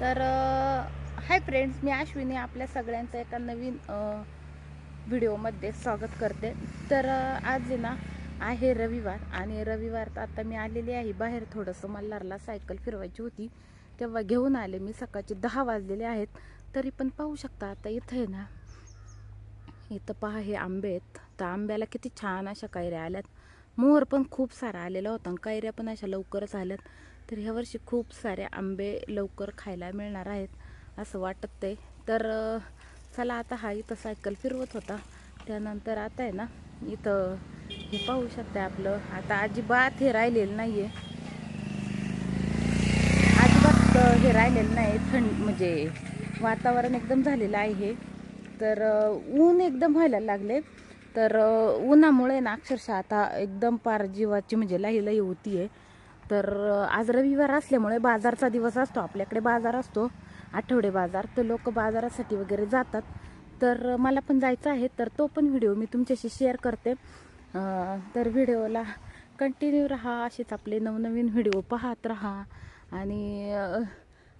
तर hi friends, मी अश्विनी आपल्या सगळ्यांचं एका नवीन व्हिडिओमध्ये स्वागत करते। तर आज आहे ना आहे रविवार, आणि रविवार आता मी आलेली आहे बाहेर, थोडंसं मल्हारला सायकल फिरवायची होती तेव्हा घेऊन आले मी। सकाळचे 10 वाजलेले आहेत, तरी पण पाहू शकता आता इथं आहे ना, इथं पहा हे आंबे आहेत। तर आंब्याला किती छान अशा कैऱ्या आल्यात, मोहर पण खूप सारा आलेला होता, कैऱ्या पण अशा लवकरच आल्यात। तर ह्या वर्षी खूप सारे आंबे लवकर खायला मिळणार आहेत असं वाटत आहे। तर चला आता हा इथं सायकल फिरवत होता, त्यानंतर आता आहे ना इथं हे पाहू शकता आपलं आता अजिबात हे राहिलेलं नाहीये, अजिबात हे राहिलेलं नाही थंड, म्हणजे वातावरण एकदम झालेलं आहे। तर ऊन एकदम व्हायला लागले, तर उन्हामुळे ना अक्षरशः आता एकदम पार जीवाची म्हणजे लई होतीये। तर आज रविवार असल्यामुळे बाजारचा दिवस असतो, आपल्याकडे बाजार असतो आठवडे बाजार, तर लोक बाजारासाठी वगैरे जातात। तर मला पण जायचं आहे, तर तो पण व्हिडिओ मी तुमच्याशी शेअर करते। तर व्हिडिओला कंटिन्यू राहा, असेच आपले नवनवीन व्हिडिओ पाहत राहा। आणि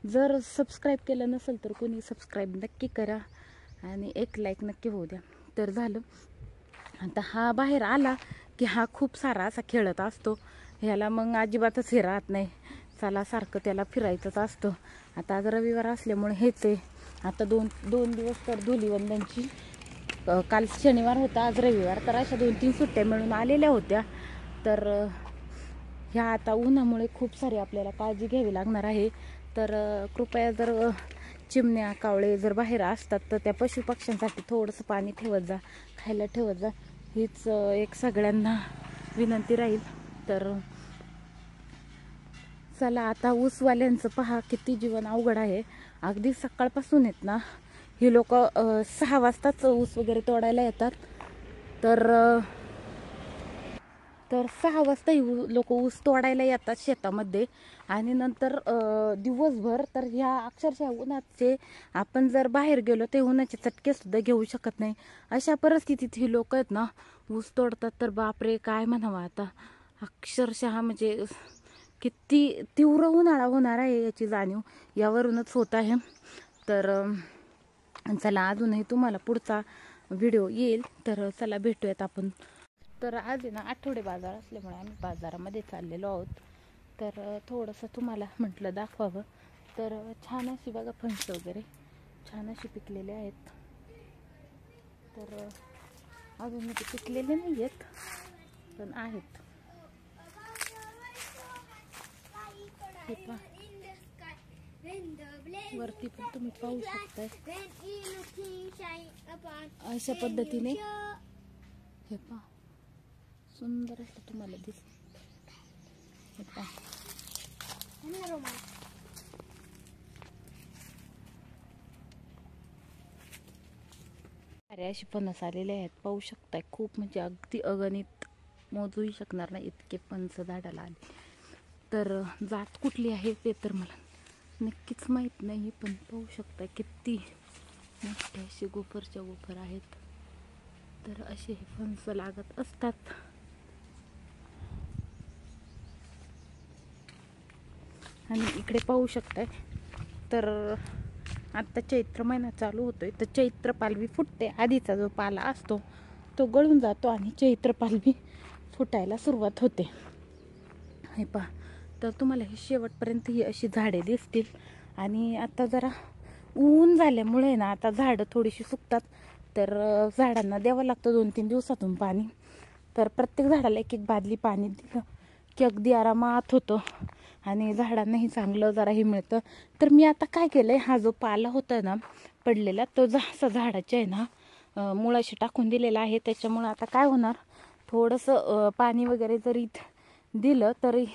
जर सबस्क्राईब केलं नसेल तर कोणी सबस्क्राईब नक्की करा, आणि एक लाईक नक्की होऊ द्या। तर झालं, आता हा बाहेर आला की हा खूप सारा असा खेळत असतो, ह्याला मग अजिबातच हे राहत नाही, चला सारखं त्याला फिरायचंच असतं। आता आज रविवार असल्यामुळे हेच आहे। आता दोन दिवस तर धुलीवंदनची, काल शनिवार होता आज रविवार, तर अशा 2-3 सुट्ट्या मिळून आलेल्या होत्या। तर ह्या आता उन्हामुळे खूप सारी आपल्याला काळजी घ्यावी लागणार आहे। तर कृपया जर चिमण्या कावळे जर बाहेर असतात तर त्या पशुपक्ष्यांसाठी थोडंसं पाणी ठेवत जा, खायला ठेवत जा, हीच एक सगळ्यांना विनंती राहील। तर चला आता ऊसवाल्यांचं पहा किती जीवन अवघड आहे। अगदी सकाळपासून येत ना हे लोक 6 वाजताच ऊस वगैरे तोडायला येतात। तर 6 वाजता लोक ऊस तोडायला येतात शेतामध्ये, आणि नंतर दिवसभर तर ह्या अक्षरशः उन्हाचे आपण जर बाहेर गेलो ते उन्हाचे चटके सुद्धा घेऊ शकत नाही, अशा परिस्थितीत ही लोक आहेत ना ऊस तोडतात। तर बापरे काय म्हणावं आता, अक्षरशः म्हणजे किती तीव्र उन्हाळा होणार आहे याची जाणीव यावरूनच होत आहे। तर चला अजूनही तुम्हाला पुढचा व्हिडिओ येईल, तर चला भेटूयात आपण। तर आज आहे ना आठवडे बाजार असल्यामुळे आम्ही बाजारामध्ये चाललेलो आहोत, तर थोडंसं तुम्हाला म्हटलं दाखवावं। तर छान अशी बघा फणस वगैरे छान अशी पिकलेले आहेत, तर अजून ते पिकलेले नाही आहेत पण आहेत। हे पहा वरती पण तुम्ही पाहू शकताय, अशा पद्धतीने हे पहा सुंदर असं तुम्हाला दिसत। हे पहा अरे अशी फणस आलेले आहेत, पाहू शकताय, खूप म्हणजे अगदी अगणित, मोजूही शकणार नाही इतके फणस झाडाला आले। तर जात कुठली आहे ते तर मला नक्कीच माहीत नाही, पण पाहू शकताय किती मोठे असे गोफरच्या गोफर आहेत। तर असे हे फणस लागत असतात। आणि इकडे पाहू शकताय, तर आता चैत्र महिना चालू होतोय, तर चैत्र पालवी फुटते, आधीचा जो पाला असतो तो गळून जातो आणि चैत्र पालवी फुटायला सुरुवात होते। हे पहा, तर तुम्हाला हे शेवटपर्यंत ही अशी झाडे दिसतील। आणि आता जरा ऊन झाल्यामुळे ना आता झाडं थोडीशी सुकतात, तर झाडांना द्यावं लागतं 2-3 दिवसातून पाणी। तर प्रत्येक झाडाला 1-1 बादली पाणी दिलं की अगदी आरामात होतं, आणि झाडांनाही चांगलं जरा हे मिळतं। तर मी आता काय केलंय, हा जो पाला होता ना पडलेला, तो असा झाडाच्या आहे ना मुळाशी टाकून दिलेला आहे। त्याच्यामुळे आता काय होणार, थोडंसं पाणी वगैरे जरी दिलं तरी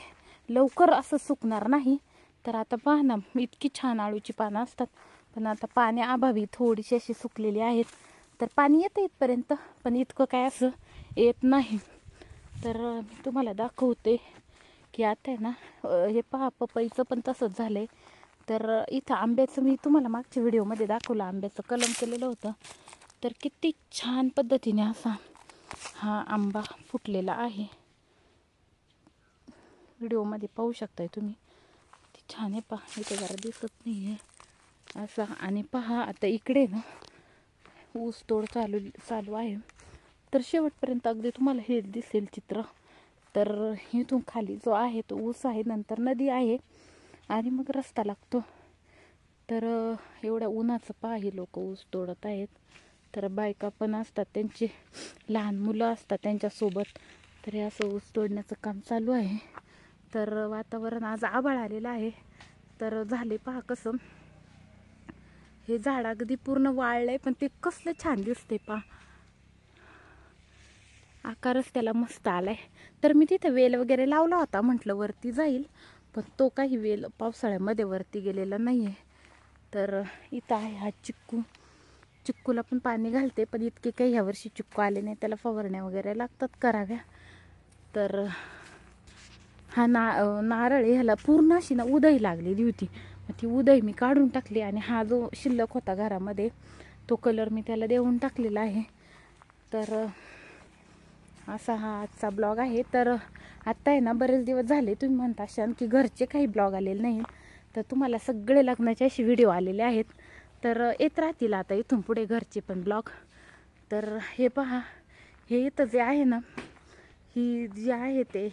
लवकर असं सुकणार नाही। तर आता पहा ना, इतकी छान आळूची पानं असतात, पण आता पाण्याअभावी थोडीशी अशी सुकलेली आहेत। तर पाणी येतं इथपर्यंत, पण इतकं काय असं येत नाही। तर मी तुम्हाला दाखवते की आता आहे ना हे पहा, पपईचं पण तसंच झालंय। तर इथं आंब्याचं मी तुम्हाला मागच्या व्हिडिओमध्ये दाखवलं, आंब्याचं कलम केलेलं होतं, तर किती छान पद्धतीने असा हा आंबा फुटलेला आहे, व्हिडिओमध्ये पाहू शकताय तुम्ही, किती छान आहे पहा। इथे जरा दिसत नाही आहे, असा. आणि पहा आता इकडे ना ऊस तोड चालू आहे. तर शेवटपर्यंत अगदी तुम्हाला हे दिसेल चित्र. तर इथून खाली जो आहे तो ऊस आहे, नंतर नदी आहे आणि मग रस्ता लागतो. तर एवढ्या उन्हाचं पहा हे लोक ऊस तोडत आहेत. तर बायका पण असतात, त्यांची लहान मुलं असतात त्यांच्यासोबत. तर हे असं ऊस तोडण्याचं काम चालू आहे. तर वातावरण आज आभाळ आलेलं आहे. तर झाले पहा कसं हे झाड अगदी पूर्ण वाळलंय, पण ते कसलं छान दिसते पहा. आकारच त्याला मस्त आलाय. तर मी तिथे वेल वगैरे लावला होता, म्हटलं वरती जाईल, पण तो काही वेल पावसाळ्यामध्ये वरती गेलेला नाहीये. तर इथं आहे हा चिक्कू. चिक्कूला पण पाणी घालते, पण इतके काही ह्यावर्षी चिक्कू आले नाही, त्याला फवारण्या वगैरे लागतात कराव्या. तर हा नारळ ह्याला पूर्ण अशी ना उदय लागलेली होती. ती उदय मी काढून टाकली आणि हा जो शिल्लक होता घरामध्ये तो कलर मी त्याला देऊन टाकलेला आहे. तर असा हा आजचा ब्लॉग आहे. तर आत्ता आहे ना बरेच दिवस झाले तुम्ही म्हणता असाल की घरचे काही ब्लॉग आलेले नाही. तर तुम्हाला सगळे लग्नाचे असे व्हिडिओ आलेले आहेत. तर येत राहतील आता इथून पुढे घरचे पण ब्लॉग. तर हे पहा, हे इथं जे आहे ना, ही जी आहे ते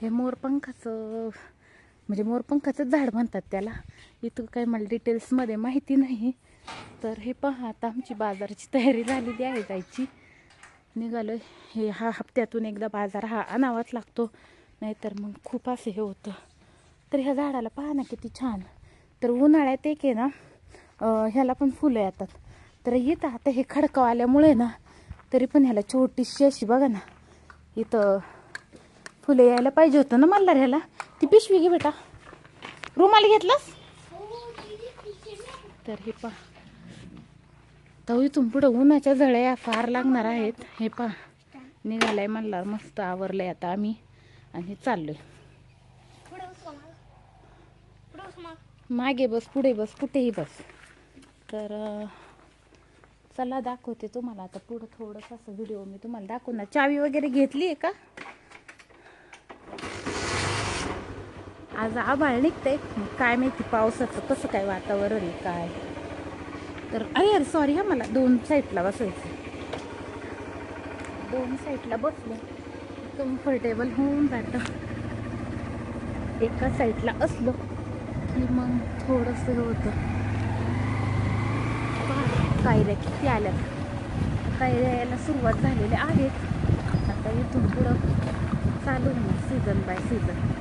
हे मोरपंखाचं म्हणजे मोरपंखाचं झाड म्हणतात त्याला. इथं काही मला डिटेल्समध्ये माहिती नाही. तर हे पहा आता आमची बाजाराची तयारी झालेली आहे जायची. निघालोय. हे हप्त्यातून एकदा बाजार हा आणावाच लागतो, नाहीतर मग खूप असं हे होतं. तर ह्या झाडाला पहा ना किती छान. तर उन्हाळ्यात एक आहे ना ह्याला पण फुलं येतात. तर इथं आता हे खडकाव आल्यामुळे ना तरी पण ह्याला छोटीशी अशी बघा ना इथं फुलं यायला पाहिजे होतं ना मला ह्याला. ती पिशवी घे बेटा. रुमाल घेतलास? तर हे पहा, तर इथून पुढं उन्हाच्या झळ्या फार लागणार आहेत. हे पहा निघालाय म्हणला, मस्त आवरलंय आता आम्ही आणि चाललोय. मागे बस, पुढे बस, कुठेही बस. तर चला दाखवते तुम्हाला आता पुढं थोडंसं असं व्हिडिओ मी तुम्हाला दाखवणार. चावी वगैरे घेतली आहे का? आज आभाळ निघतंय, काय माहिती पावसाचं कसं काय वातावरण आहे काय. तर अरे सॉरी हा, मला दोन साईडला बसायचं. दोन साईडला बसलं कम्फर्टेबल होऊन जातं. एका साईडला असलो की मग थोडंसं होतं. कायऱ्या किती आल्यात. कायऱ्या यायला सुरुवात झालेल्या आहेत. आता इथून पुढं चालू आहे सीझन बाय सीझन.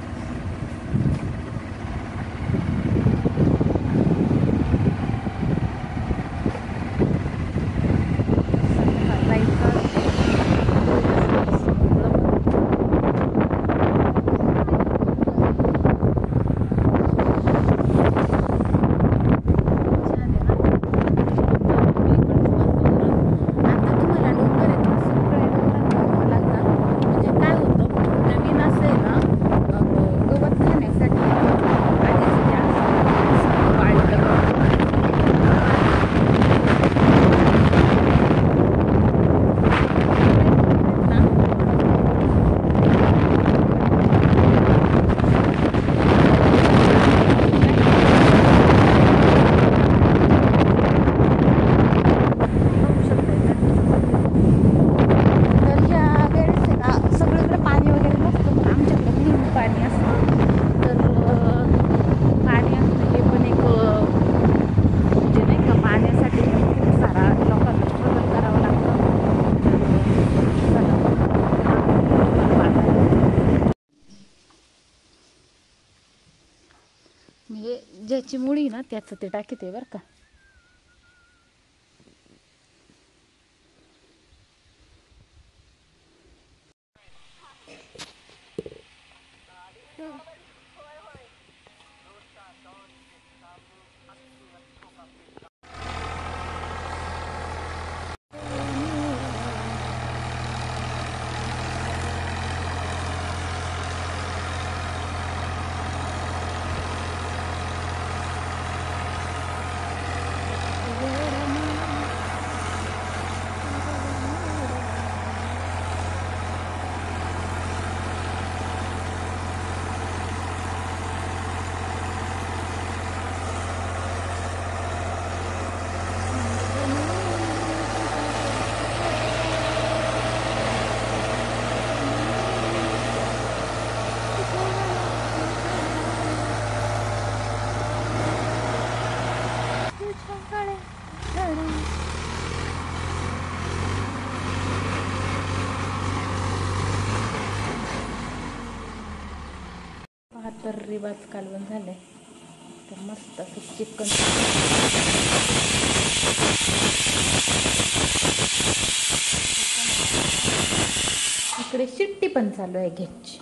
ज्याची मुळी ना त्याचं ते टाकीते बरं का. तर्रीबाज कालवण झालंय. तर मस्त असं चिकन इकडे शिट्टी पण चालू आहे घ्यायची.